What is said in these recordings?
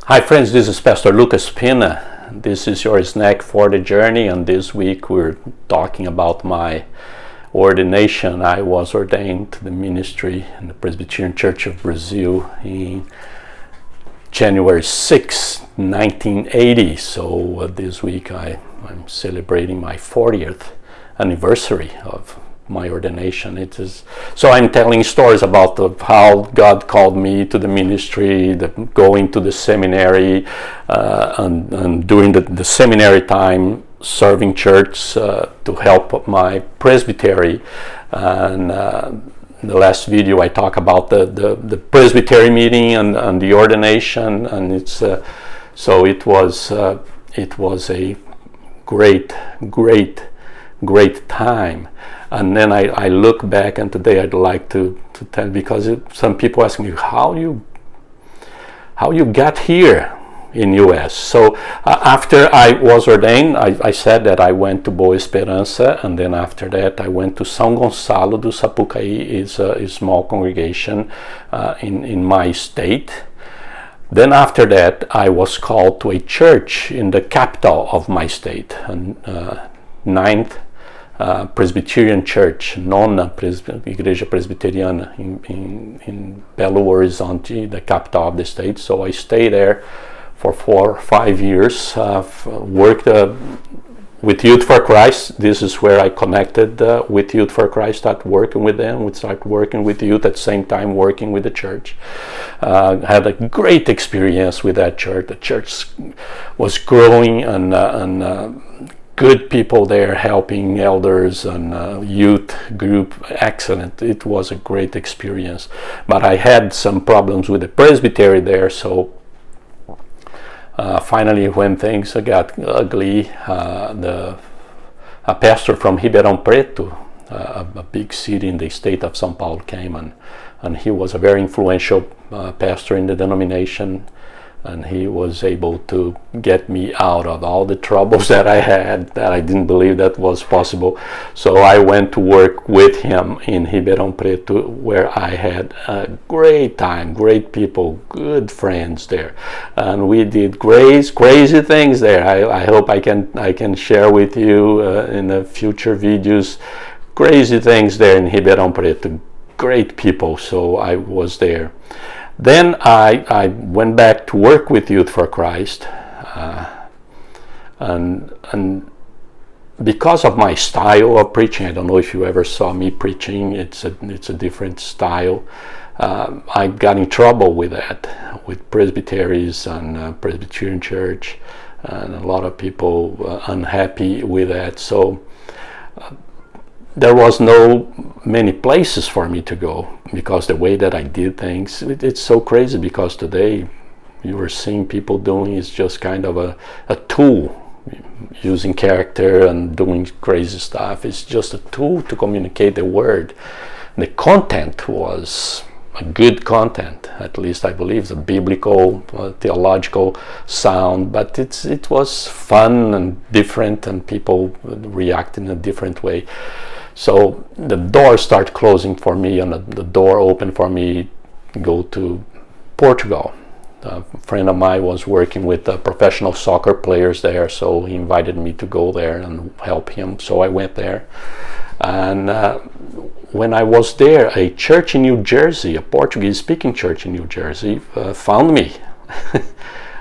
Hi friends, this is Pastor Lucas Pina. This is your snack for the journey, and this week we're talking about my ordination. I was ordained to the ministry in the Presbyterian Church of Brazil in January 6, 1980. So this week I'm celebrating my 40th anniversary of my ordination. It is so I'm telling stories about how God called me to the ministry, going to the seminary, and during the seminary time serving church to help my presbytery. And the last video I talk about the presbytery meeting and the ordination, and it's so it was a great time. And then I look back, and today I'd like to tell, because some people ask me how you got here in US. So after I was ordained, I said that I went to Boa Esperança, and then after that I went to São Gonçalo do Sapucaí. Is a small congregation in my state. Then after that I was called to a church in the capital of my state, and Ninth Presbyterian Church, Nona Igreja Presbiteriana in Belo Horizonte, the capital of the state. So I stayed there for 4 or 5 years, worked with Youth for Christ. This is where I connected with Youth for Christ, started working with them. We started working with youth at the same time working with the church. Had a great experience with that church. The church was growing, and good people there helping elders and youth group. Excellent. It was a great experience. But I had some problems with the presbytery there, so finally when things got ugly, a pastor from Ribeirão Preto, a big city in the state of São Paulo, came, and he was a very influential pastor in the denomination. And he was able to get me out of all the troubles that I had, that I didn't believe that was possible. So I went to work with him in Ribeirão Preto, where I had a great time, great people, good friends there. And we did crazy things there. I hope I can share with you in the future videos crazy things there in Ribeirão Preto. Great people, so I was there. Then I went back to work with Youth for Christ, and because of my style of preaching, I don't know if you ever saw me preaching. It's a different style. I got in trouble with that, with presbyteries and Presbyterian Church, and a lot of people unhappy with that. So there was no many places for me to go, because the way that I did things, it's so crazy, because today you are seeing people doing is just kind of a tool, using character and doing crazy stuff. It's just a tool to communicate the word. The content was a good content, at least I believe, a biblical, theological sound, but it was fun and different, and people react in a different way. So the door started closing for me, and the door opened for me to go to Portugal. A friend of mine was working with professional soccer players there, so he invited me to go there and help him. So I went there, and when I was there, a church in New Jersey, a Portuguese-speaking church in New Jersey, found me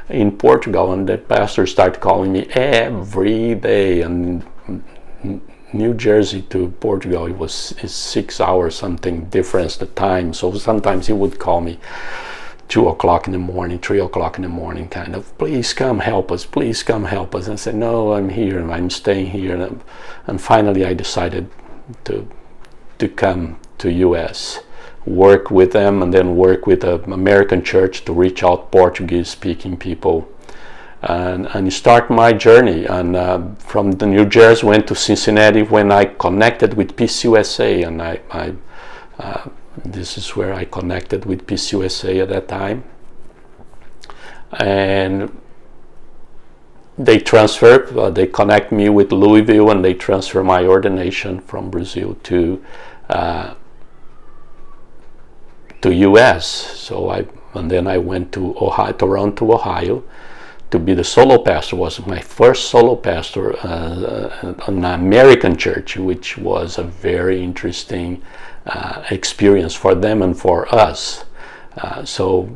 in Portugal, and the pastor started calling me every day. And New Jersey to Portugal, is 6 hours something difference the time. So sometimes he would call me 2 o'clock in the morning, 3 o'clock in the morning, kind of, please come help us, please come help us. And I said, no, I'm here and I'm staying here. And finally I decided to come to US, work with them, and then work with an American church to reach out Portuguese speaking people, and start my journey. And from the New Jersey went to Cincinnati, when I connected with Peace USA, and I this is where I connected with Peace USA at that time. And they connect me with Louisville, and they transfer my ordination from Brazil to US. So And then I went to Ohio, Toronto, Ohio, to be the solo pastor. Was my first solo pastor in an American church, which was a very interesting experience for them and for us. So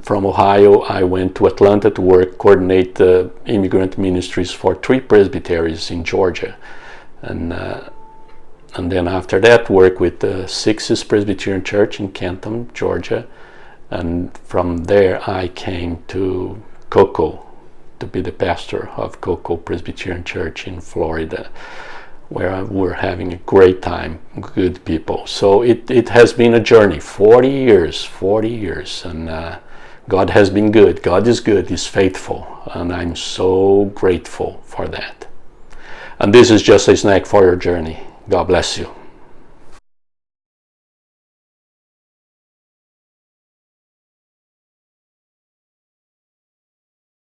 from Ohio, I went to Atlanta to coordinate the immigrant ministries for 3 presbyteries in Georgia. And then after that, work with the Sixth Presbyterian Church in Canton, Georgia. And from there, I came to Cocoa to be the pastor of Cocoa Presbyterian Church in Florida, where we're having a great time, good people. So it has been a journey, 40 years, and God has been good. God is good, He's faithful, and I'm so grateful for that. And this is just a snack for your journey. God bless you.